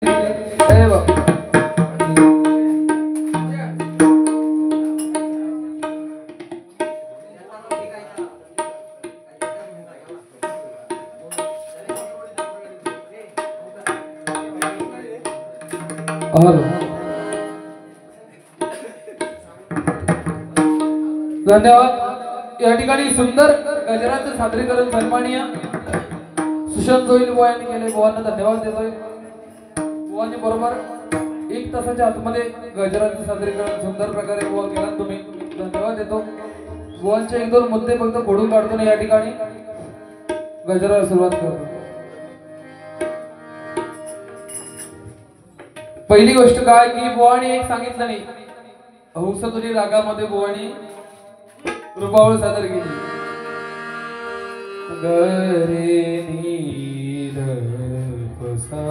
अरे बाप धन्यवाद। या ठिकाणी सुंदर गजराचं सादरीकरण सन्माननीय सुशांत जोईल बुवा यांनी केले। बुवांना धन्यवाद देतोय। बुवांनी बरोबर 1 तासाच्या आतमध्ये गजराचं सादरीकरण सुंदर प्रकारे बुवा केला। तुम्ही धन्यवाद देतो। बुवांचे 1-2 मुद्दे फक्त खोडून काढतो ना या ठिकाणी गजराला सुरुवात करतो। पहिली गोष्ट काय की बुवानी एक सांगितलं नाही, हंसध्वनी रागामध्ये बुवानी रूपावळ सादर केली। गरे नील पसा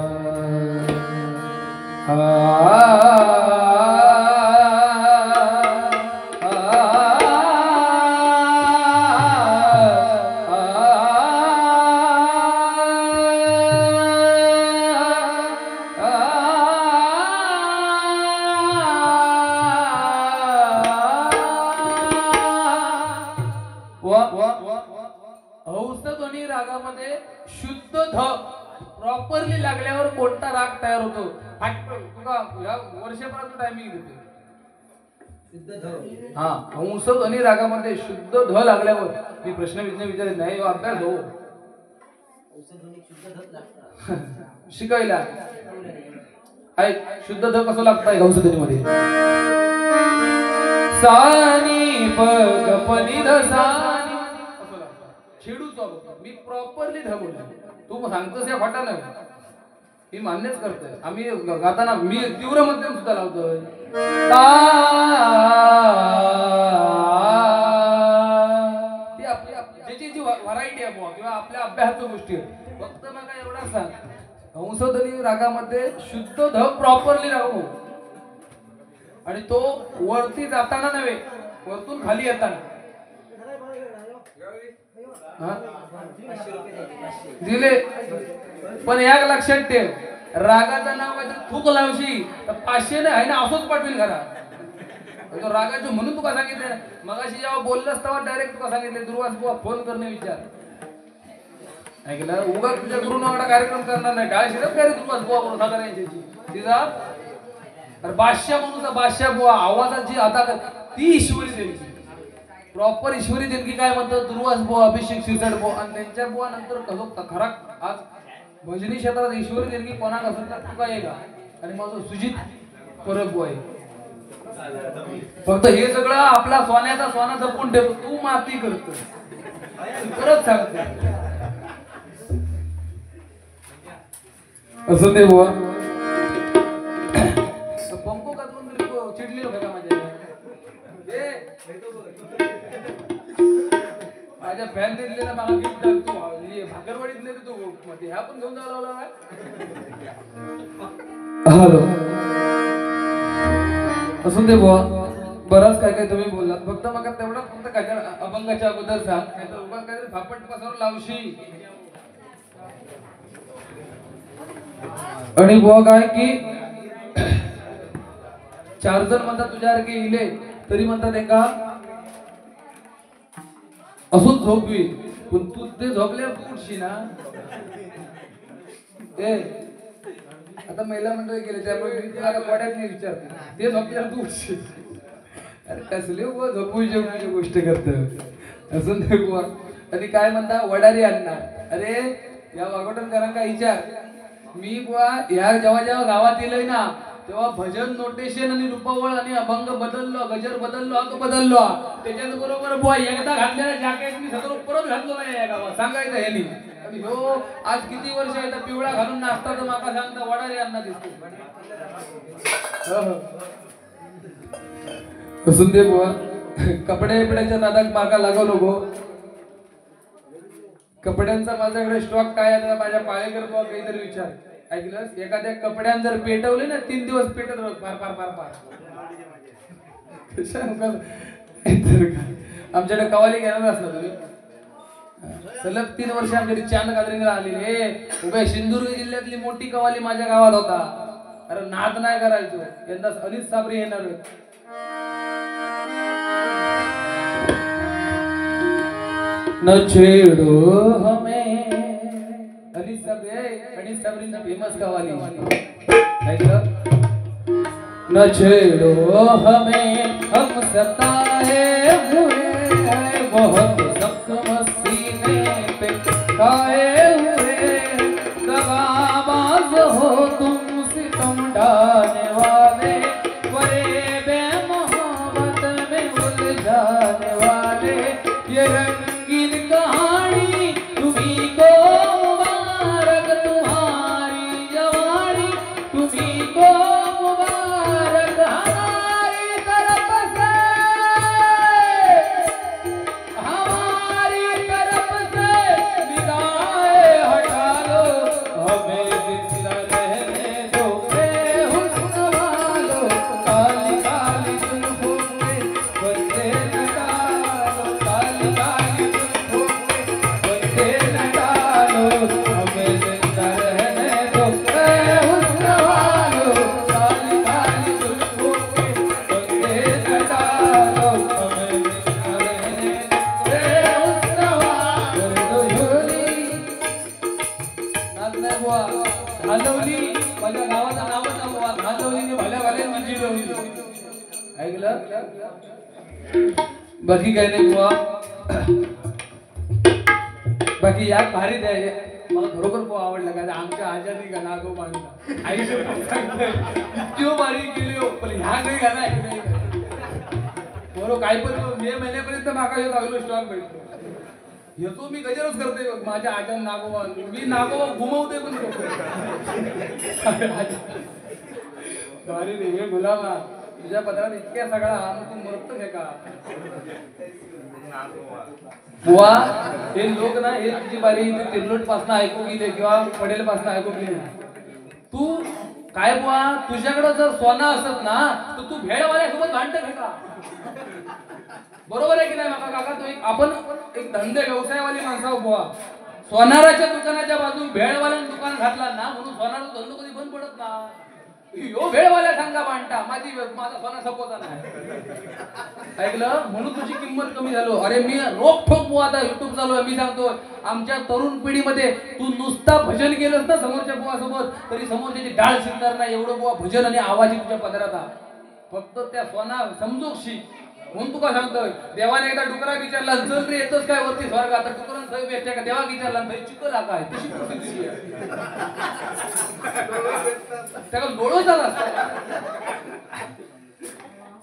हंसध्वनी रागामध्ये शुद्ध ध प्रॉपरली लागल्यावर कोणता राग तयार होतो? तुला वर्षभराचं टायमिंग देतो। हा, हंसध्वनी रागामध्ये शुद्ध ध लागल्यावर मी प्रश्न विचारत नाही, अभ्यास हो शिकायला ऐक शुद्ध ध कसं लागतंय हंसध्वनीमध्ये? सानी प ग प नि ध सानी छेडूच मी प्रॉपरली ध बोलतो। तू सांगतोस या खोटानं मी मान्यच करतोय। आम्ही गाताना मी तीव्र मध्यम सुद्धा लावतोय। ती आपली ज्याची जी व्हरायटी आहे बुवा किंवा आपल्या अभ्यासाच्या गोष्टी फक्त मला एवढा सांग, हंसध्वनी रागामध्ये शुद्ध ध प्रॉपरली राहू आणि तो वरती जाताना नव्हे, वरतून खाली येताना दिले। पण एक लक्षात ठेव, रागाचं नाव काय तर थूक लावशी तर 500 नाही आहे ना असंच पाठवेल घरा। तो रागाचं म्हणून तुका सांगितलं मगाशी जेव्हा बोललास तेव्हा डायरेक्ट तुका सांगितले दुर्वास बुवा फोन करणे विचार ऐकलं। उगा तुझ्या गुरुनावाडा कार्यक्रम करणार नाही, डाळ शिरप काय दुर्वास बुवा करून सादर यांची तिचा तर बादशाह म्हणून बादशाह बुवा आवाजाची आता ती ईश्वरी देणगी प्रॉपर ईश्वरी देणगी काय म्हणतात दुर्वास बुवा, अभिषेक शिरसाट बुवा आणि त्यांच्या बुवा नंतर कसं खरा आज भजनी क्षेत्रात ईश्वरी देणगी कोणाक असेल तर तुका येगा आणि माझं सुजित परब बुवा आहे। फक्त हे सगळं आपला सोन्याचा सोना जपून ठेवतो, तू माती करतो परत सांगतो असं ते बुवा पंपो का तुम्ही चिडली होता का माझ्या फॅन दिलेला मला गिफ्ट तू भाकरवाडीत नाही तू मध्ये ह्या पण घेऊन जावं लागला हॅलो असून दे बुवा बराच काय काय तुम्ही बोललात। फक्त मग तेवढा फक्त काय अभंगाच्या अगोदर सांग नाहीतर उगाच काहीतरी फापट पसावर लावशी। आणि बुवा काय की 4 जण म्हणतात तुझ्यासारखे इले तरी म्हणतात एका असून झोपवी पण तू ते झोपल्यावर उठशी ना ते आता महिला मंडळी गेले त्यामुळे मी तुला वाड्यात नाही विचारते ते झोपल्यावर तू उठशी। अरे कसले बुवा झोपू जेवणाची गोष्ट करत असून ते बुवा। आणि काय म्हणता वडारी अण्णा, अरे या वागोटनकरांका विचार मी बुवा ह्या जेव्हा जेव्हा गावात येलोय ना तेव्हा भजन नोटेशन आणि रूपावळ आणि अभंग बदललो, गजर बदललो, तो बदललो त्याच्याच बरोबर बुवा एकदा घातलेला जॅकेट मी सगळं परत घातलो नाही या गावात सांगायचं ह्यानी। आणि हो आज किती वर्ष आहे तर पिवळा घालून नाचता तर माका सांगता वडारी अण्णा दिसतो। असून दे बुवा कपडे बिड्याच्या नादात मागा लागू नको। कपड्यांचा माझ्याकडे स्टॉक काय आहे माझ्या पाळेकर बुवा काहीतरी विचार ऐकलंस। एखाद्या कपड्यान जर पेटवले ना 3 दिवस पेटत राहत फार फार फार फार आमच्याकडे कवाली घेणार असणार तुम्ही सलग 3 वर्ष आमच्या चांद गाजरीला आलेली उभ्या सिंधुदुर्ग जिल्ह्यातली मोठी कवाली माझ्या गावात होता. अरे नाद नाही करायचो. यंदा अनिल साबरी येणार न छेडो हमें. अनिल साबरीची फेमस कवाली ऐकलं. न छेडो हमें हम सताए हुए हैं बहुत जख्म सीने पे खाए हुए. दगाबाज हो तुम सितम ढाने वाले फरेबे मोहब्बत में उलझाने वाले. ये रंगीन कहानी तुम्ही को मुबारक तुम्हारी जवानी तुम्ही को मुबारक हमारी तरफ से निगाहें हटा लो हमें जिंदा रहने दो हुस्न वालो. काली काली जुल्फों में बंदे न डालो काली काली जुल्फों में बंदे न डालो हमें जिंदा रहने दो हुस्न वालो. काली काली जुल्फों में बंदे न डालो हमें जिंदा रहने दो हुस्न वालो. घालवली माझ्या गावाचं नावच नाव घालवलीने भल्या भल्यांनी जिरवली. ऐकलं. बाकी काही नाही बुवा. बाकी या भारी द्याय मला खरोखर खूप आवडलं का आमच्या आजादी गाणं नागो मांडला आईचे इतकी भारी केली हो. पण ह्या काही गाणं ऐकलं बरोबर काय पण मे महिन्यापर्यंत मागा येत लागलो स्टॉक भेटतो. येतो मी गजरच करते माझ्या आजन नागोबा. मी नागोबा घुमवते पण भारी रे हे गुलामा तुझ्या पत्रात इतक्या सगळा तू मरत आहे का बुवा. हे लोक ना हे तुझी बारी तिरलोट पासन ऐकू गेले किंवा पडेल पासन ऐकू गेले. तू काय बुवा तुझ्याकडे जर सोना असत ना तर तू भेळवाल्यासोबत भांडत आहे का. बरोबर आहे की नाही माका काका. तो आपण एक धंदे व्यवसायवाली माणसं बुवा. सोनाराच्या दुकानाच्या बाजून भेळवाल्यानं दुकान घातला ना म्हणून सोनाराचा धंदो कधी बंद पडत ना. यो भेळवाल्या सांगा भांडता माझा सोना सपोता नाही. ऐकलं म्हणून तुझी किंमत कमी झालो. अरे मी रोखोक बुवा आता युट्यूब चालू आहे. मी सांगतो आमच्या तरुण पिढीमध्ये तू नुसता भजन केलंस ना समोरच्या बुवासोबत तरी समोरच्याची डाळ शिकणार नाही. एवढं बुवा भजन आणि आवाज तुझ्या पदरात. फक्त त्या सोना समजूकशी म्हणून तुका सांगतोय. देवाने एकदा डुकरा विचारला चल रे येतोच काय वरती स्वर्ग. आता डुकरान थंय भेटते का. देवा विचारला थंय चिकला काय तशी परिस्थिती आहे. त्याला डोळो झाला.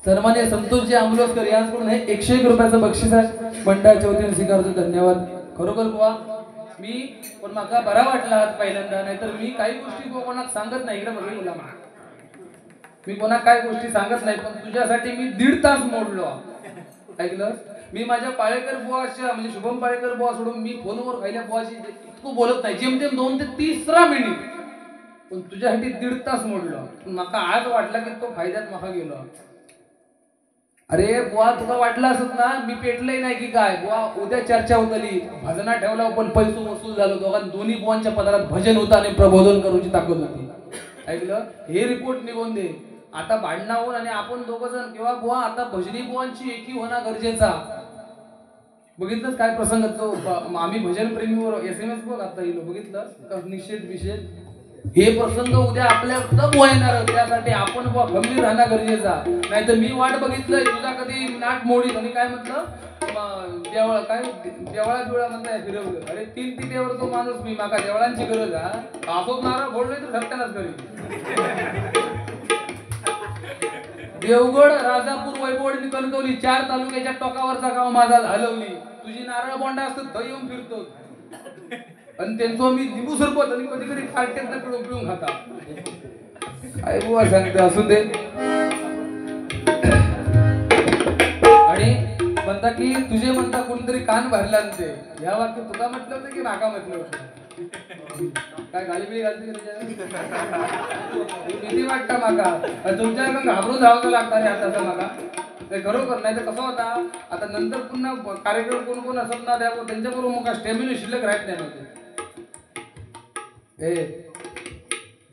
सन्मान्य संतोषजी आंबलोसकर यांच्याकडून हे 101 रुपयाचं बक्षीस आहे. मंडळाच्या वतीने स्वीकारतो. धन्यवाद. खरोखर बुवा मी पण माका बरा वाटला पहिल्यांदा. नाहीतर मी काही गोष्टी कोणाक सांगत नाही. इकडे बघ मुला मी कोणा काय गोष्टी सांगत नाही. पण तुझ्यासाठी मी 1.5 तास मोडलो. ऐकलं. मी माझ्या पाळेकर बुवाच्या म्हणजे शुभम पाळेकर बुवा सोडून मी फोनवर पहिल्या बुवाशी इतकं बोलत नाही. जेमतेम 2 ते 3 मिनिट. पण तुझ्यासाठी 1.5 तास मोडलो. पण माका आज वाटला की तो फायद्यात माका गेलो. अरे बुवा तुला वाटलं असत ना मी पेटलंय नाही की काय. बुवा उद्या चर्चा होतली भजना ठेवला पण पैसो वसूल झालो. दोन्ही बुवांच्या पदारात भजन होतं आणि प्रबोधन करूची ताकद होती. ऐकलं. हे रिपोर्ट निघून दे. आता भांडणं होऊन आणि आपण दोघं जण किंवा बुवा आता भजनी बुवांची एकी होणं गरजेचा. बघितलंच काय प्रसंग तो आम्ही भजन प्रेमीवर SMS बघ आता येलो बघितलं निषेध विषेध. हे प्रसंग उद्या आपल्या सब येणार. त्यासाठी आपण बुवा गंभीर राहणं गरजेचा. नाहीतर मी वाट बघितलंय तुझा कधी नाट मोडीत. आणि काय म्हटलं देवळा काय देवळा बिवळा म्हणताय फिरवलं. अरे 3 तिथेवर तो माणूस मी माका देवळांची गरज हा असोच नारळ फोडले तर सत्यानाच करी. देवगड राजापूर वैभवडी कणकवली 4 तालुक्याच्या टोकावरचा गाव माझा हलवली. तुझी नारळ बोंडा असतो दही येऊन फिरतो आणि त्यांचं मी लिंबू सरबत आणि कधी कधी फारट्यात पिळून पिळून खाता. काय बुवा सांगते असू दे. आणि म्हणता की तुझे म्हणता कोणतरी कान भरला ते या वाक्य तुका म्हटलं होतं की नाका म्हटलं होतं. काय गालीबिली घालते भीती वाटतं माका. तुमच्या घाबरून धावतं लागतं रे आता माका. खरोखर नाही तर कसं होता आता नंतर पुन्हा कार्यक्रम कोण कोण असत ना त्यांच्याबरोबर मग स्टॅमिना शिल्लक राहत नाही मध्ये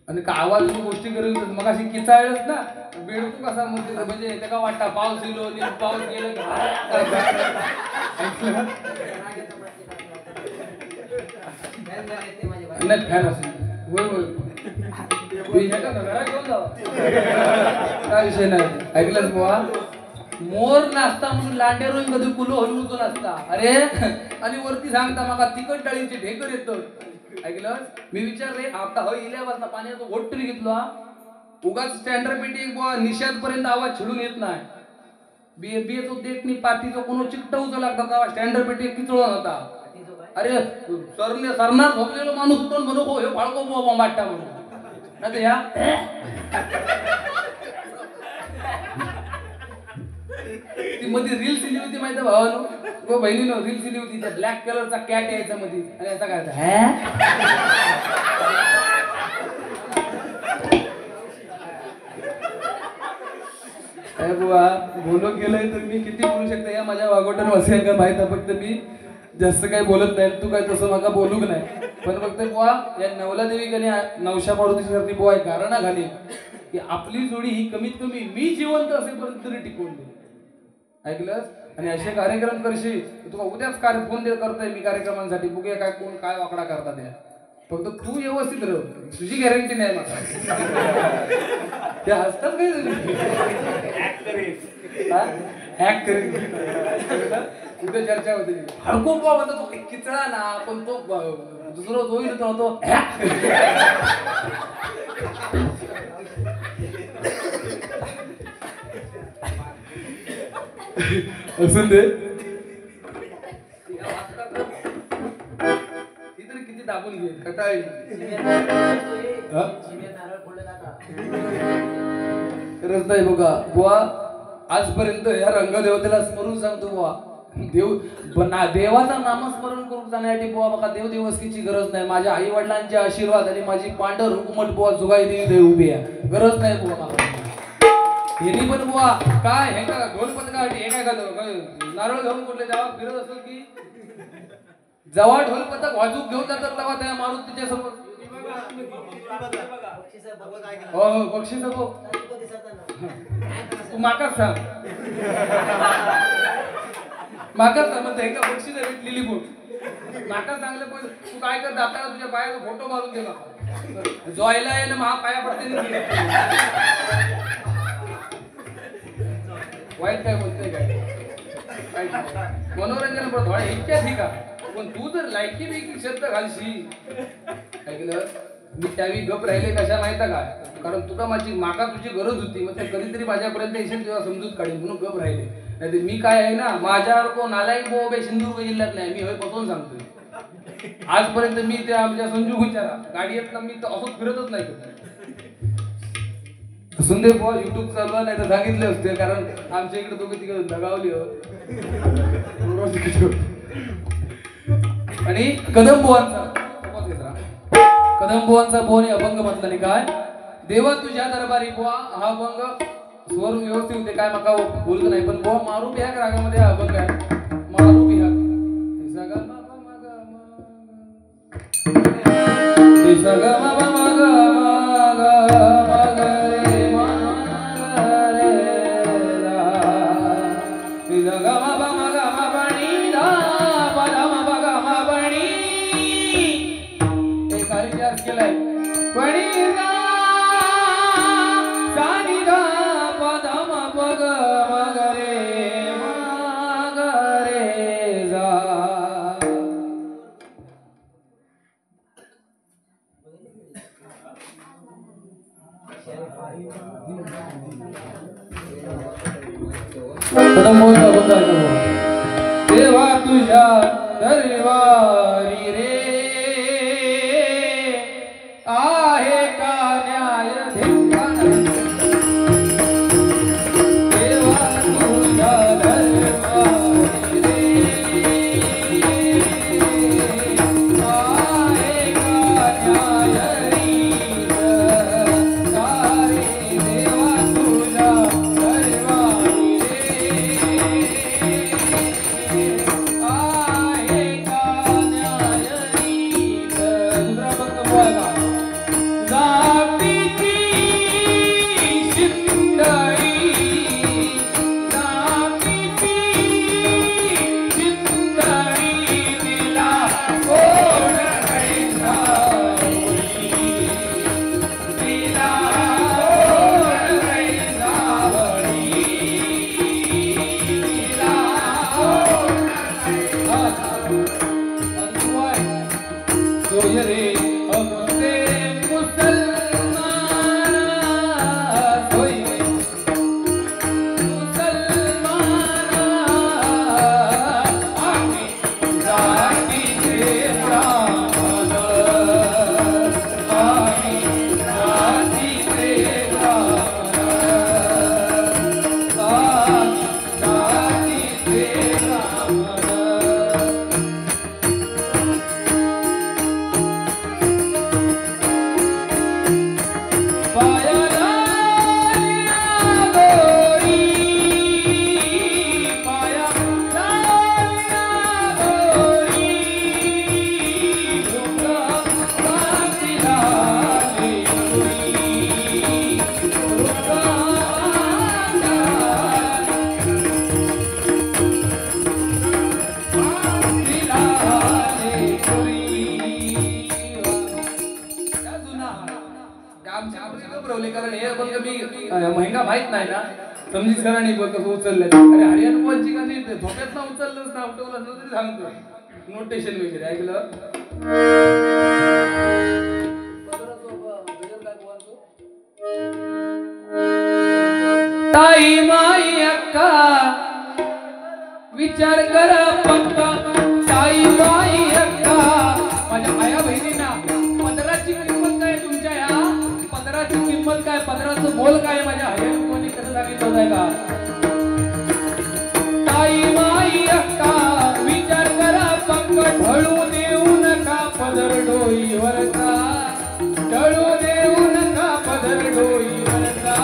आणि का आवाज गोष्टी करून मग अशी किचाळच ना बेडकू कसा म्हणजे त्याला वाटतं पाऊस येलो पाऊस गेलं नाही फॅन असेल होय होय घरात घेऊन जावा काय विषय नाही ऐकलंच बुवा मोर नाचता म्हणून लांडेरून कधी कुलो हलवून नाचता अरे आणि वरती सांगता माका तिखट डाळीचे ढेकर येतो ऐकलं मी विचारले आता इल्यापासून पाण्याचा घोट तरी घेतलो उगाच स्टँडर्ड पेटी एक बुवा निषाद पर्यंत आवाज छिडून येत नाही बीएचओ देखणी पार्टीचा कोण चिकटवूचा लागतात का स्टँडर्ड पेटी किचळून होता अरे सरणार झोपलेलो माणूस उठून म्हणू हो हे फाळको बुवा माट्टा म्हणून नाही या ती मध्ये रील दिली होती माहिती भावानो बहिणीनो रील दिली होती त्या ब्लॅक कलरचा कॅट यायचा मध्ये आणि याचा काय काय बुवा बोलून गेलंय तर मी किती बोलू शकतो या माझ्या वागोटन वासियांना माहित आहे फक्त मी जास्त काही बोलत नाही तू काय तसं मला बोलूक नाही पण फक्त बुवा या नवला देवी गणे नवशा मारुतीसाठी बुवा एक गारणा घाली की आपली जोडी ही कमीत कमी मी जिवंत असेपर्यंत तरी टिकवून दे ऐकलंस आणि असे कार्यक्रम करशील तुला उद्याच फोन करतोय मी कार्यक्रमांसाठी बघूया काय कोण काय वाकडा करतात या फक्त तू व्यवस्थित राह तुझी गॅरंटी नाही मला ते हसतात काय हॅक करेल उद्या चर्चा होते हडको बाबा तो किचळा ना पण तो दुसरा जो येईल तो असून दे किती दाबून घे कटाळी खरंच नाही बघा बुवा आजपर्यंत या रंगदेवतेला स्मरून सांगतो बुवा देवाचं नामस्मरण करून जाण्यासाठी बुवा बघा देव देवस्कीची गरज नाही माझ्या आई वडिलांचे आशीर्वाद आणि माझी पांढर हुकूमत बुवा जुगाई देवी उभी आहे गरज नाही बुवा मला हेनी पण बुवा काय हे का ढोल पथकासाठी हे काय करतो नारळ घेऊन कुठले जेव्हा फिरत असतो की जेव्हा ढोल पथक वाजूक घेऊन जातात तेव्हा त्या मारुतीच्या समोर हो बक्षीस हो तू माकाच सांग माकाच सांग म्हणते का बक्षीस भेटलेली बोल माकाच सांगले पण तू काय कर दाताला तुझ्या पायाचा फोटो मारून दे नका जॉयला आहे ना महा पाया पडते वाईट काय बोलतोय काय मनोरंजन पण थोडा इतक्या ठीक आहे पण तू जर लायकी बिकी शब्द घालशी ऐकलं मी त्यावेळी गप राहिले कशा माहिती का कारण तुका माझी माका तुझी गरज होती मग ते कधीतरी माझ्यापर्यंत येशील तेव्हा समजूत काढेल म्हणून गप राहिले नाही मी काय आहे ना माझ्यावर कोण नालायक बोबे सिंधुदुर्ग जिल्ह्यात नाही मी होय पटवून सांगतोय आजपर्यंत मी त्या आमच्या संजू गुचारा गाडी येत मी तर असंच फिरतच नाही सुंदर बुवा युट्यूब चालवा नाही तर सांगितले असते कारण आमच्या इकडे दोघे तिकडे दगावली आणि कदंबुवांचा बोन अभंग म्हटलं नाही काय देवा तुझ्या दरबारी बुवा हा अभंग स्वर व्यवस्थित होते काय मका बोलत नाही पण बुवा मारू बिहाग रागामध्ये हा अभंग आहे मारू बिहाग देवा तुझ्या दरबारी रे आहे का न्याय देवा तुझ्या दरबारी रे आहे का न्याय देवा तुझ्या दरबारी रे पुरवले कारण हे पण मी महंगा माहित नाही ना समजी सरांनी कसं उचललं अरे हरियाणा बोलची का नाही धोक्यात ना उचललंच ना उठवलं असलं तरी सांगतो नोटेशन वगैरे ऐकलं ताई माई अक्का विचार करा पक्का ताई माई अक्का माझ्या आया बहिणींना पदराची किंमत काय तुमच्या या पदराची किंमत काय पदराचं मोल काय माझ्या हरियाणा कोणी कसं सांगितलं आहे का ताई माई अक्का विचार करा पक्का ढळू देऊ नका पदर डोईवरचा ढळू देऊ नका पदर डोईवरचा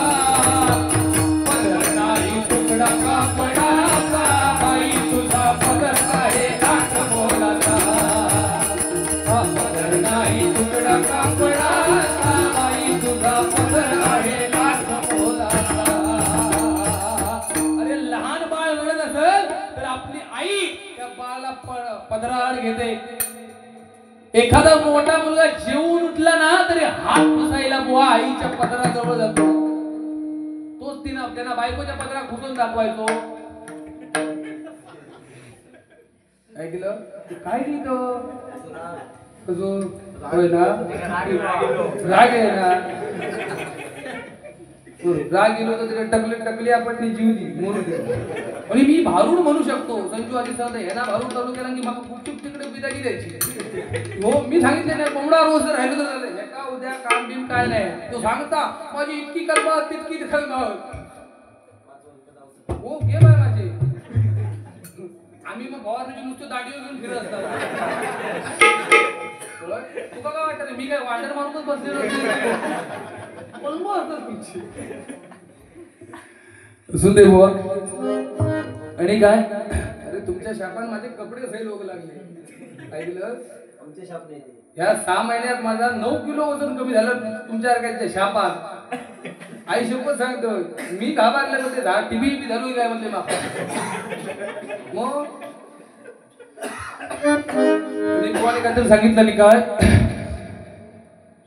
पदर नाही तुकडा कापडाचा बाई तुझा पदर आहे लाख मोलाचा पदर नाही तुकडा कापडाचा बाई तुझा पदर आहे लाख मोलाचा अरे लहान बाळ रडत असेल तर आपली आई त्या बाळाला पदरावर घेते एखादा मोठा मुलगा जेवून उठला ना तरी हात पुसायला बुवा आईच्या पदराजवळ जातो तोच तिनं त्यांना बायकोच्या पदरात घुसून दाखवायचो ऐकलं काय लिहितो कसं होय ना राग आहे ना राग गेलो तर टकली आपण जीव दी म्हणून आणि मी भारूड म्हणू शकतो संजू आधी सांगतो ह्याला भारूड चालू केला की मला गुपचूप तिकडे बिदागी द्यायची हो मी सांगितले नाही कोंबडा रोज जर राहिलो तर झालं एका उद्या काम बिम काय नाही तो सांगता माझी इतकी कल्पना तितकी कल्पना हो घे बाय माझे आम्ही मग भवानीची नुसतं दाढी घेऊन फिरत असतात तुला काय वाटत मी काय वांडर मारूनच बसलेलो सुंदर बुवा आणि काय अरे तुमच्या शापान माझे कपडे सैल होऊ लागले ऐकलं आमचे शाप नाही या 6 महिन्यात माझा 9 किलो वजन कमी झालं तुमच्या सारख्याच्या शापात आई शपथ सांगतो मी घाबरले होते टीव्ही बी झालो काय म्हणले मग बुवाने काहीतरी सांगितलं नाही काय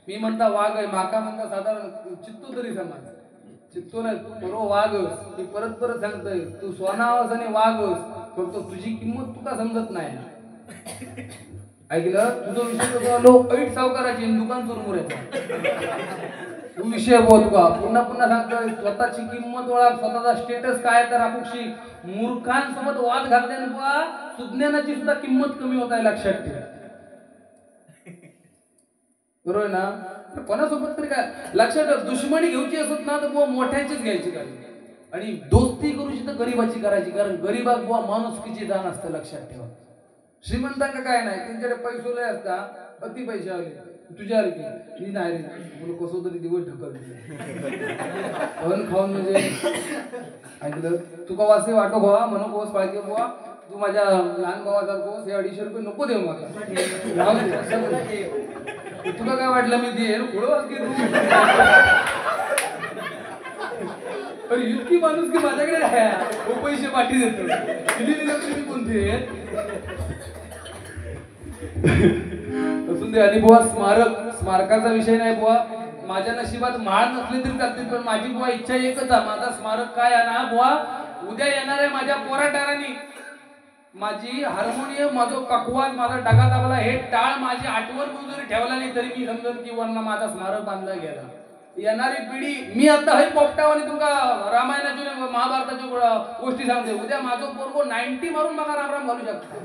मी म्हणता वाघ आहे माका म्हणता साधारण चित्तो तरी समाज चित्तो नाही तू बरोबर वाघ मी परत परत सांगतोय तू सोनावस आणि वाघस फक्त तुझी किंमत तुका समजत नाही ऐकलं तुझा विषय लोक ऐट सावकाराची दुकान चोरमोर तू विषय बोल का पुन्हा सांगतोय स्वतःची किंमत ओळख स्वतःचा स्टेटस काय तर राखूशी मूर्खांसोबत वाद घालण्याने बुवा सुज्ञानाची सुद्धा किंमत कमी होत आहे लक्षात ठेव बरोबर ना कोणासोबत तरी काय लक्षात ठेव दुश्मनी घेऊची असत ना तर बुवा मोठ्याचीच घ्यायची काय आणि दोस्ती करूची तर गरीबाची करायची कारण गरीबाक बुवा माणुसकीची जाण असतं लक्षात ठेवा श्रीमंतांना काय नाही त्यांच्याकडे पैसे लय असतात अति पैसे आले तुझ्या मी नाही रे तुला कसं तरी दिवस ढकल खाऊन म्हणजे ऐकलं तुका वासे वाटो भावा म्हणून कोस पाहिजे बुवा तू माझ्या लहान भावासारखो हे 250 रुपये नको देऊ मला तुला काय वाटलं मी दे पुढं इतकी माणूस की माझ्याकडे आहे पैसे पाठी देतो तुम्ही कोणते असून दे आणि बुवा स्मारकाचा विषय नाही बुवा माझ्या नशिबात माळ नसली तरी चालते पण माझी बुवा इच्छा एकच आहे माझा स्मारक काय आहे ना बुवा उद्या येणार आहे माझ्या पोराटारांनी माझी हार्मोनियम माझा पकवान माझा डगा दाबला हे टाळ माझी आठवण जरी ठेवला नाही तरी मी समजून की वरना माझा स्मारक बांधला गेला येणारी पिढी मी आता हे पोपटावानी तुमका रामायणाची महाभारताच्या गोष्टी सांगते उद्या माझं पोरगो 90 मारून बघा रामराम घालू शकतो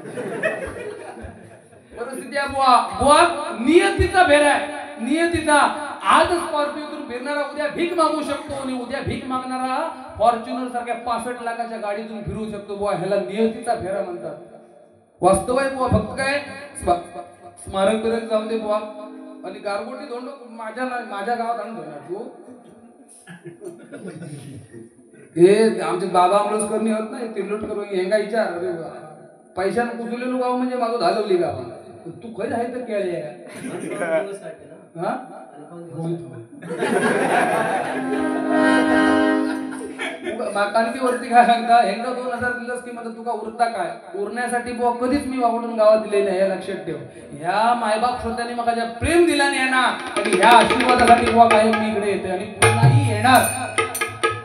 परिस्थिती आहे बुवा नियतीचा भेद आहे नियतीचा आज स्कॉर्पिओतून फिरणारा उद्या भीक मागू शकतो आणि उद्या भीक मागणारा फॉर्च्युनर सारख्या 65 लाखाच्या गाडीतून फिरू शकतो बुवा ह्याला नियतीचा फेरा म्हणतात वास्तव आहे बुवा फक्त काय स्मारक पर्यंत जाऊन दे बुवा आणि गारगोटी दोंड माझ्या गावात आणून ठेवणार तू हे आमचे बाबा अमृतकरणी होत नाही तिरलोट करून हेंगा विचार अरे पैशानं कुसलेलो गाव म्हणजे माझं घालवली गाव तू खय आहे तर केले आणखी वरती काय सांगता हेंगा 2000 दिलंस की म्हणजे तुका उरता काय उरण्यासाठी बुवा कधीच मी वावडून गावात दिले नाही हे लक्षात ठेव. ह्या मायबाप श्रोत्यांनी मला ज्या प्रेम दिला नाही ना आणि ह्या आशीर्वादासाठी बुवा कायम मी इकडे येते आणि पुन्हाही येणार.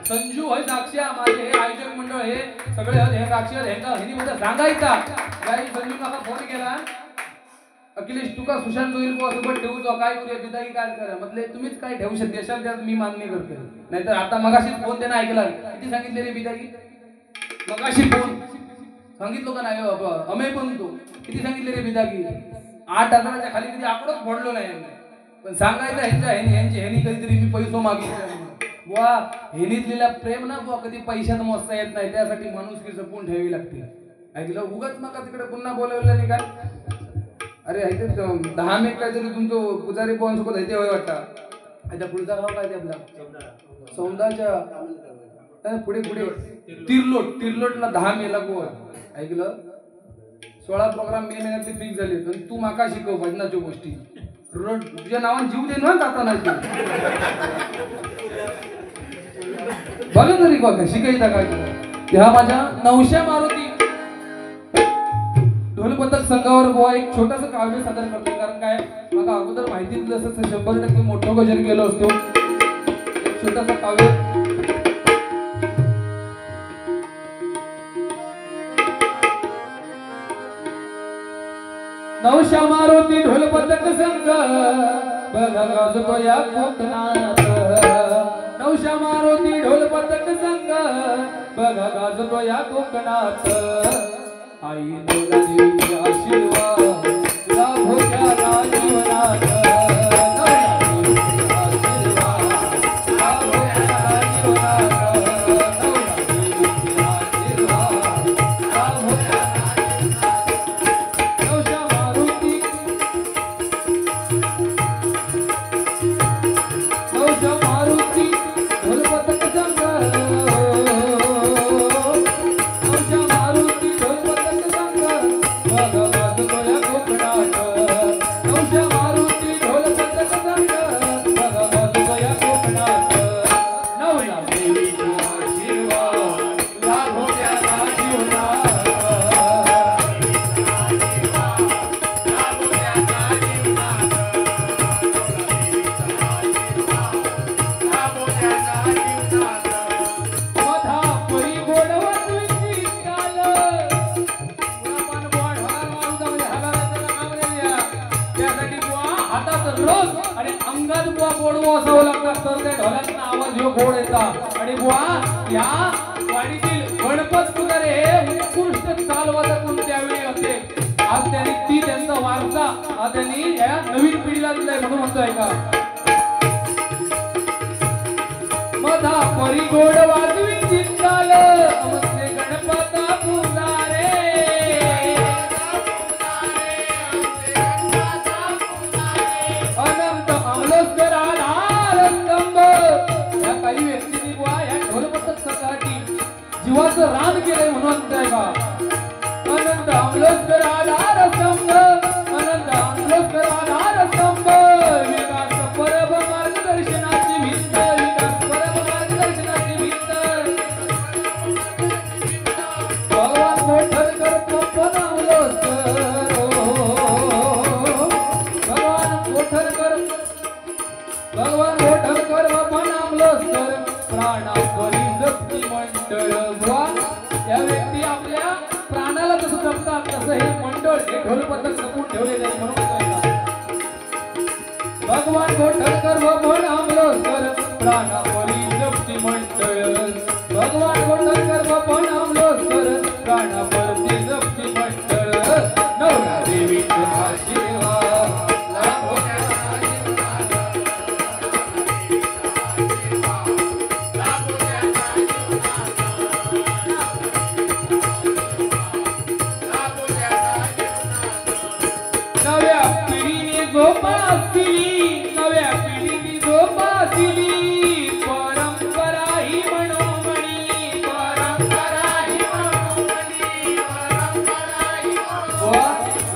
संजू होय साक्षी माझे हे आयोजक मंडळ हे सगळे हे साक्षी हेंगा हिनी मध्ये सांगायचा काही संजू मला फोन केला अखिलेश तुका सुशांत जोईल को सोबत ठेवू जो काय करूया बिदाई काय करा म्हटले तुम्हीच काय ठेवू शकते देशात त्यात मी मान्य करते नाहीतर आता मगाशीच फोन त्यांना ऐकला किती सांगितले रे बिदाई मगाशी फोन सांगितलं का नाही बाबा अमे पण तो किती सांगितले रे बिदागी 8,000च्या खाली कधी आकडोच फोडलो नाही पण सांगायचं ह्यांनी कधीतरी मी पैसो मागितले बुवा हेनीतलेला प्रेम ना बुवा कधी पैशात मोजता येत नाही त्यासाठी माणुसकी जपून ठेवावी लागते ऐकलं उगाच नका तिकडे पुन्हा बोलवलं नाही काय अरे ऐकते 10 मिनिट काहीतरी तुमचं पुजारी पोहन सोबत ऐते होय वाटतं आता पुढचा गाव काय ते आपला सौंदाच्या पुढे पुढे तिरलोटला 10 मेला गोवा ऐकलं 16 प्रोग्राम मे महिन्यातले फिक्स झाले पण तू माका शिकव भजनाच्या गोष्टी तुझ्या नावाने जीव दे ना जाता नाही बघा तरी बघा शिकायचा काय ह्या माझ्या 900 मारुती ढोल पथक संघावर गोवा एक छोटस काव्य सादर करतो कारण काय मला अगोदर माहिती दिलं असं 100% मोठं गजर गेलो असतो एक छोटस काव्य नवशा मारुती ढोल पथक संघ बघा गाजतो या कोकणात नवशा मारुती ढोल पथक संघ बघा गाजतो या कोकणात आई देवाची आशीर्वाद लाभो त्या जीवनात आणि बुवा या वाडीतील गणपत पुजारी हे उत्कृष्ट चालवादक म्हणून त्यावेळी होते आज त्यांनी ती त्यांचा वारसा आज त्यांनी या नवीन पिढीला दिलाय म्हणून म्हणतोय का मधा परी गोड वाजवी चित्ताल अमस्ते गणपता पुजारे अनंत अमलस्कर आधार स्तंभ या काही व्यक्ती जीवाचं रान केलंय म्हणून म्हणताय का अनंत अमलस्कर आधार स्तंभ अनंत अमलस्कर आधार स्तंभ विकास परब मार्गदर्शनाची भिंत विकास परब मार्गदर्शनाची भिंत भगवान मोठरकर पप्पन अमलस्कर भगवान मोठरकर पप्पन अमलस्कर प्राणापरी जप्ती मंडळ या व्यक्ती आपल्या प्राणाला जसं जपतात तसं हे मंडळ हे ढोल पथक जपून ठेवलेले आहे म्हणून भगवान गोठणकर व भण अमलस्कर प्राणापरी जप्ती मंडळ भगवान गोठणकर व भण अमलस्कर प्राणापरी जप्ती मंडळ नवरा देवीचे आशीर्वाद नव्या पिढीने जोपासली परंपरा ही मनोमणी परंपरा ही मनोमणी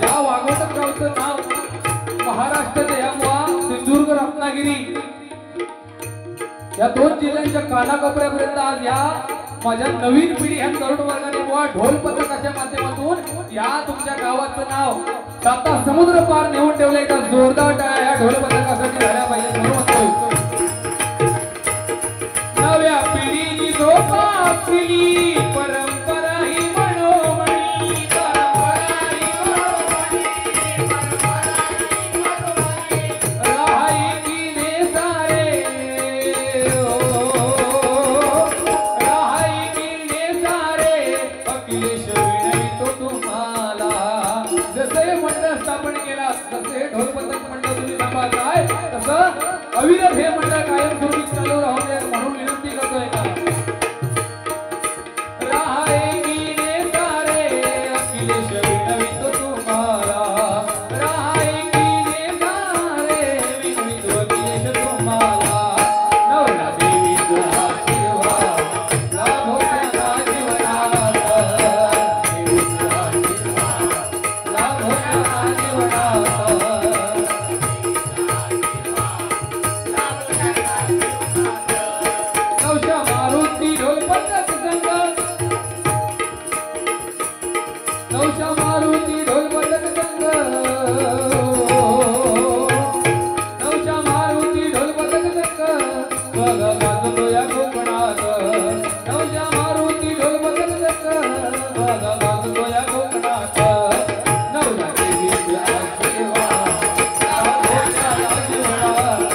या वाघोटकरावचं नाव महाराष्ट्रात या सिंधुदुर्ग रत्नागिरी या 2 जिल्ह्यांच्या कानाकोपऱ्यापर्यंत आज या माझ्या नवीन पिढी ह्या तरुण वर्गाने बुवा ढोल पथकाच्या माध्यमातून या तुमच्या गावाचं नाव साता समुद्र पार नेऊन ठेवलंय. का जोरदार टाळ्या या ढोल पथकासाठी झाल्या पाहिजे म्हणून नव्या पिढीनी जोपासली परंपरा ही मनोमणी परंपरा ही मनोमणी राहाई किने सारे राहाई किने सारे अखिलेश विनवितो तुम्हाला. जसे मंडळ स्थापन केला तसे ढोल पथक मंडळ तुम्ही सांभाळताय तसं अविरत हे मंडळ कायम सुरळीत चालू राहू दे म्हणून विनंती करतोय का. राहायकीने सारे अखिलेश विनवितो तुम्हाला राहायकीने सारे विनवितो अखिलेश तुम्हाला. नवरा देवीचा आशीर्वाद लाभो त्या जीवनात देवीचा आशीर्वाद लाभो त्या जीवनात. नवशा मारुती ढोल पथक संघ नवशा मारुती ढोल पथक संघ नवशा मारुती ढोल पथक संघ बघा गाजतो या कोकणात. नवशा मारुती ढोल पथक संघ बघा गाजतो या कोकणात. नवरा देवीचा आशीर्वाद लाभो त्या जीवनात.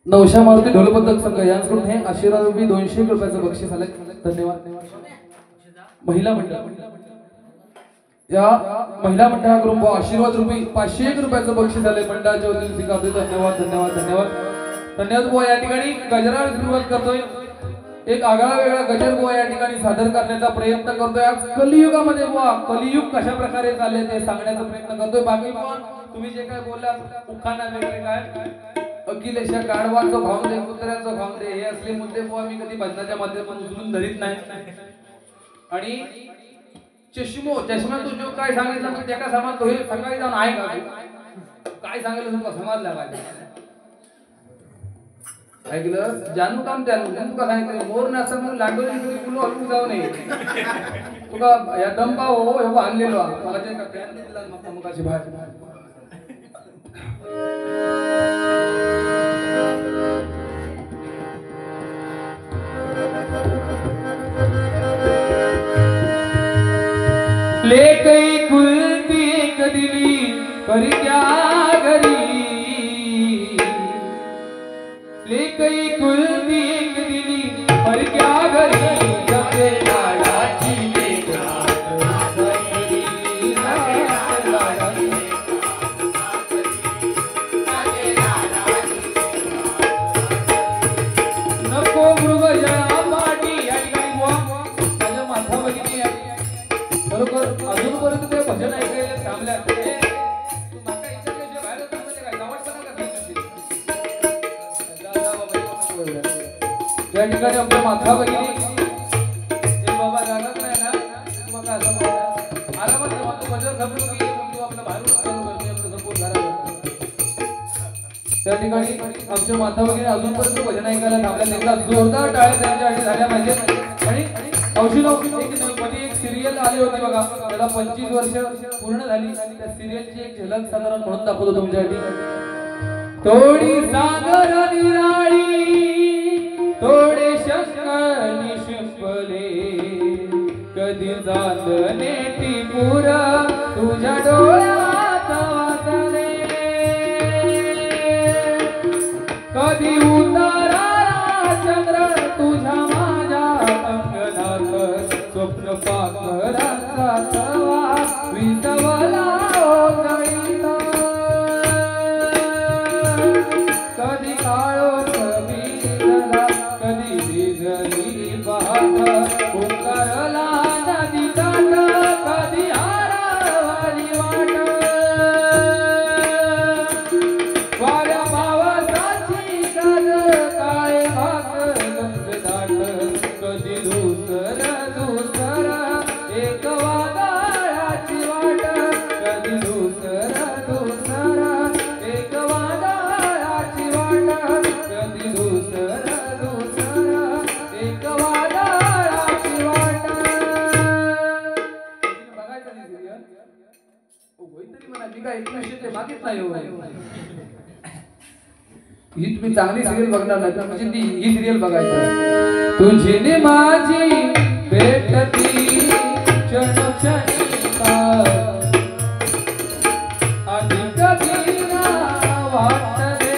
नवशा मारुती ढोल पथक संघ यांकडून हे आशीर्वाद रुपये 200 रुपयाचं बक्षीस आलंय. धन्यवाद. महिला मंडळ या महिला मंडळाकडून आशीर्वाद रुपये 501 रुपयाचं बक्षीस आलंय. मंडळाच्या वतीने स्वीकारतोय. धन्यवाद धन्यवाद धन्यवाद धन्यवाद बुवा. या ठिकाणी गजराला सुरुवात करतोय. एक आगळा वेगळा गजर बुवा या ठिकाणी सादर करण्याचा प्रयत्न करतोय. आज कलियुगामध्ये बुवा कलियुग कशा प्रकारे चालले ते सांगण्याचा प्रयत्न करतोय. बाकी बुवा तुम्ही जे काय बोललात उखाणा वेगळे काय अखिलेशा गाढवाचो भावंदे कुत्र्याचो भावंदे हे असले मुद्दे बुवा मी कधी भजनाच्या माध्यमातून उचलून धरीत नाही. आणि चष्मा तू जो काय सांगितलं मग त्या का समजतो हे सकाळी जाऊन आहे का काय सांगितलं तुला समजल्या पाहिजे. ऐकलं जानू काम त्यानू तुका सांगितलं मोर नसतं मग लांडोली तरी कुलो हलवून जाऊ नये. तुका या दंपा हो हे आणलेलो मला ते फॅन दिला मग मुखाची बाहेर. लेकई कुलती एक दिली परी क्या घरी लेकई कुलती एक दिली परी क्या घरी जपे लाडाची नको मृगजळा पाठी या ठिकाणी बुवा माझ्या माथा बघितली बरोबर अजूनपर्यंत ते भजन ऐकायला थांबल्या. तू माका इकडे बाहेर म्हणजे काय गावात या ठिकाणी आपल्या माथा बघितली ते बाबा जागत नाही ना तुम्हाला असं म्हणतात आरामात जेव्हा तू भजन थांबलो की मग तू आपला बाहेरून चालू करते आपलं सपोर्ट घरात. त्या ठिकाणी आमच्या माथा वगैरे अजूनपर्यंत भजन ऐकायला थांबल्या. एकदा जोरदार टाळ्या त्यांच्यासाठी झाल्या पाहिजेत. आणि मध्ये एक सिरियल आली होती बघा त्याला 25 वर्ष पूर्ण झाली. त्या सिरियलची एक झलक साधारण म्हणून दाखवतो तुमच्यासाठी. थोडी सागर निराळी थोडे शंकनी शिंपले कधी चांदणे टिपूर तुझ्या डोळ्यात वाचले कधी उतारा चंद्र तुझ्या माझ्या अंगणात स्वप्न पाखरांचा तवा विसवला ओघळीला कधी काळो भिजला कधी भिजली पाहत उकरला नदी काठ कधी हारावाली वाट 1900 ते मागित नाही हो. ही तुम्ही चांगली सिरियल बघणार नाही तर म्हणजे ही सिरियल बघायचं. तुझी ने माझी भेटती क्षण क्षणी आणि कधी ना वाटते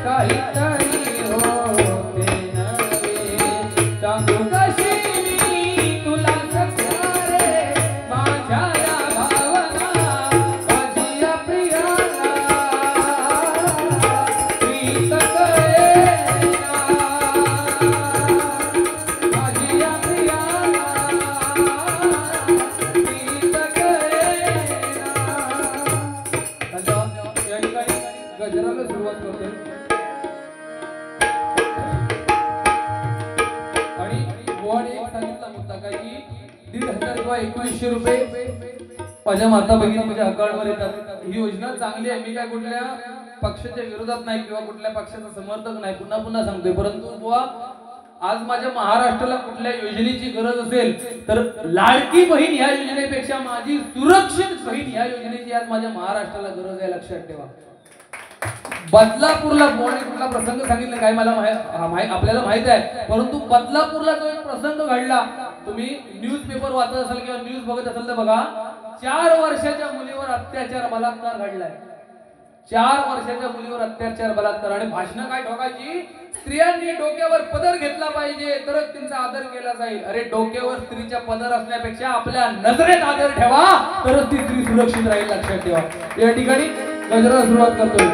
काहीतरी होते नवे. सांगू कशी मी तुला सख्या रे माझ्या या भावना माझी या प्रियाला प्रीत कळेना माझी या प्रियाला प्रीत कळेना. या ठिकाणी गजराला सुरुवात करतोय आणि बोर्ड एक सांगितला मुद्दा काय की 1,500 किंवा 2100 रुपये माझ्या माता भगिनी माझ्या अकाउंटवर येतात. ही योजना चांगली आहे. मी काय कुठल्या पक्षाच्या विरोधात नाही किंवा कुठल्या पक्षाचा समर्थक नाही, पुन्हा पुन्हा सांगतोय. परंतु बुवा आज माझ्या महाराष्ट्राला कुठल्या योजनेची गरज असेल तर लाडकी बहीण ह्या योजनेपेक्षा माझी सुरक्षित बहीण ह्या योजनेची आज माझ्या महाराष्ट्राला गरज आहे. लक्षात ठेवा. बदलापूरला कोणी कुठला प्रसंग सांगितलं काय मला आपल्याला माहित आहे, परंतु बदलापूरला जो एक प्रसंग घडला, तुम्ही न्यूजपेपर वाचत असाल किंवा न्यूज बघत असाल तर बघा. 4 वर्षाच्या मुलीवर अत्याचार बलात्कार घडलाय. 4 वर्षाच्या मुलीवर अत्याचार बलात्कार. आणि भाषण काय ठोकायची, स्त्रियांनी डोक्यावर पदर घेतला पाहिजे तरच त्यांचा आदर केला जाईल. अरे डोक्यावर स्त्रीच्या पदर असण्यापेक्षा आपल्या नजरेत आदर ठेवा तरच ती स्त्री सुरक्षित राहील. लक्षात ठेवा. या ठिकाणी गजराला सुरुवात करतोय.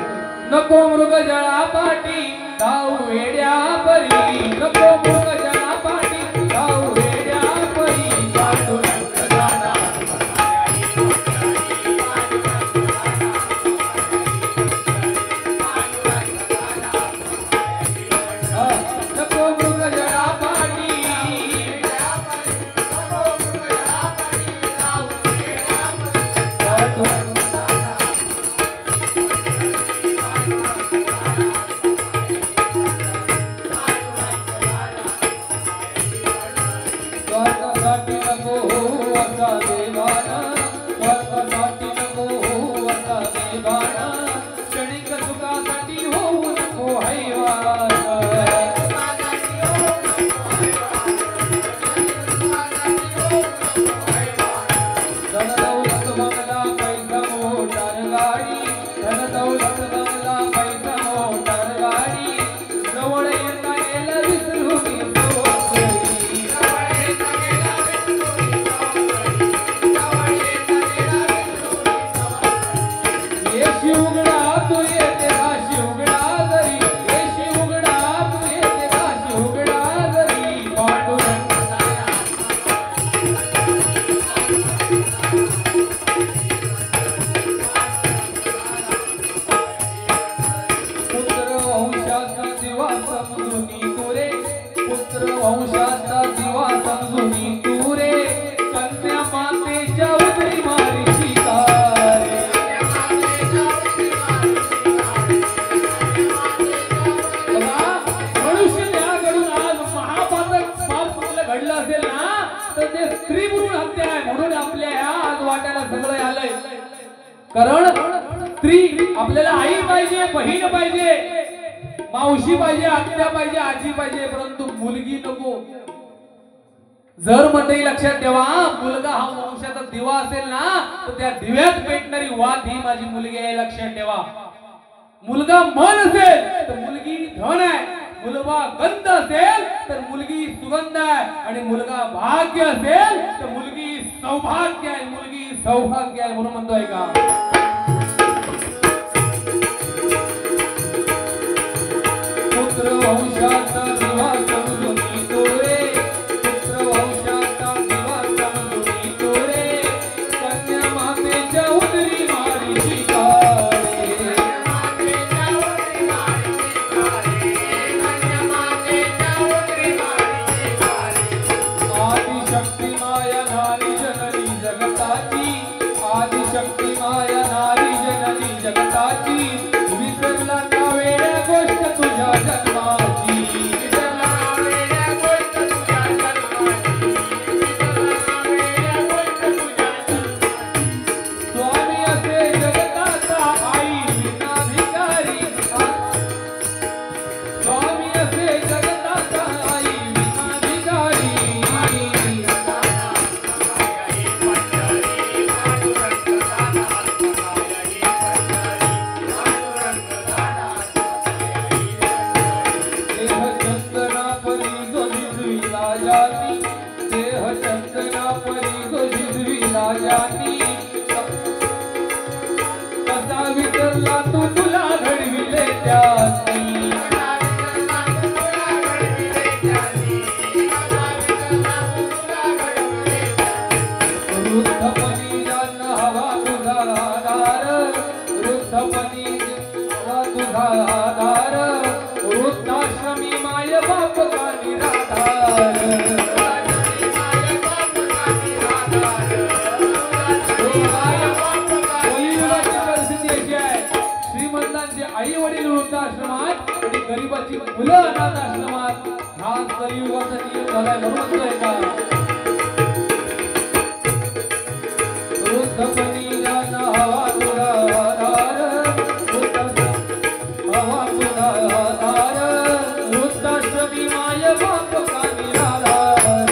नको मृग जळा पाटी जाऊ वेड्या परी, नको मृग जळा पाटी जाऊ वेड्या परी. नको मृग जळा पाटी कारण स्त्री आपल्याला आई पाहिजे, बहीण पाहिजे, मावशी पाहिजे, आत्या पाहिजे, आजी पाहिजे, परंतु मुलगी नको. जर मंडळी लक्षात ठेवा, मुलगा हा वंशाचा दिवा असेल ना तर त्या दिव्यात पेटणारी वात ही माझी मुलगी आहे. लक्षात ठेवा. मुलगा मन असेल तर मुलगी धन आहे, मुलगा गंध असेल तर मुलगी सुगंध आहे, आणि मुलगा भाग्य असेल तर मुलगी सौभाग्य आहे. मुलगी सौभाग्य आहे म्हणून म्हणतोय का पुत्र वंशाचा दिवा समजून तोरे, पुत्र वंशाचा दिवा समजून तोरे, कन्या मातेच्या उदरी मारी शिकारे, आदिशक्ती माया नारी जननी जगताची, आदिशक्ती माया विसरला तू तुला घडविले त्यासी वृद्धपणी जन हवा तुझा आधार वृद्धपणी हवा तुझा आधार वृद्धाश्रमी माय बाप का निराधार श्रीमंतांचे आई वडील वृद्धाश्रमात आणि गरीबाची मुलं अनाथ आश्रमात हा कलियुगाचा नियम झालाय म्हणून आहे का वृद्धपणी जन हवा तुझा आधार हवा तुझा आधार वृद्धाश्रमी माय बाप का निराधार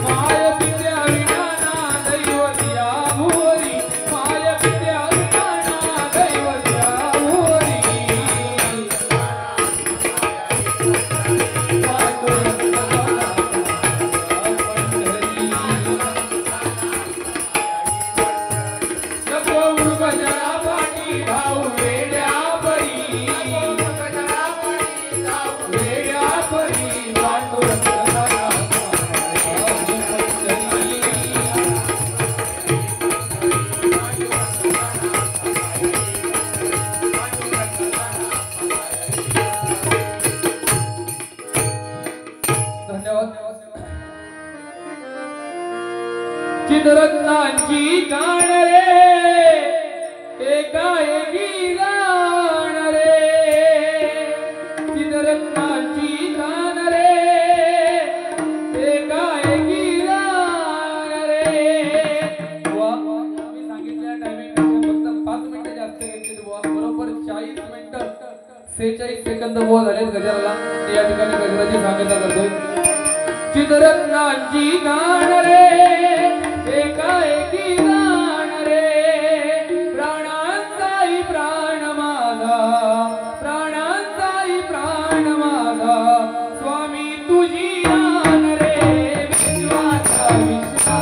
माय पित्या विना ना दैवत या भुवरी माय पित्या विना ना दैवत या भुवरी चित्ररत्नांची गाण रे एकाएकी गाण रे चित्ररत्नांची गाण रे एकाएकी गाण रे बुवा मी सांगितल्या टायमिंग फक्त 5 मिनिटं जास्त घ्यायचे बुवा बरोबर 40 मिनिटं 46 सेकंद बुवा झालेत गजराला या ठिकाणी गजराची सांगता करतोय चित्ररत्नांची गाण रे एकाएकी गाण रे प्राणांचाही प्राण माझा प्राणांचाही प्राण माझा स्वामी तुझी गाण रे विश्वाचा विश्वास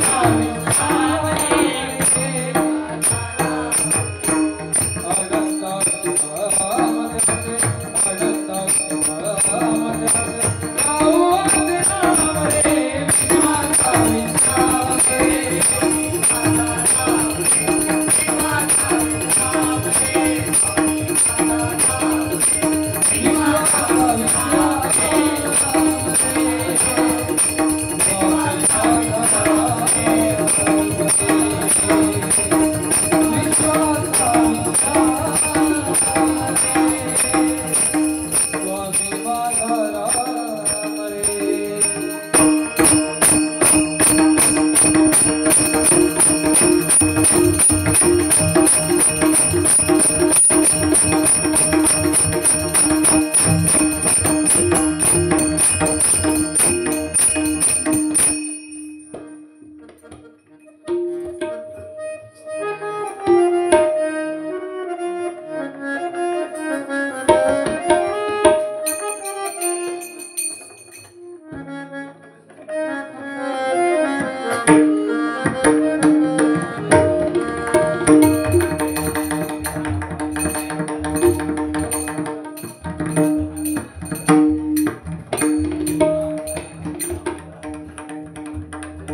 स्वामी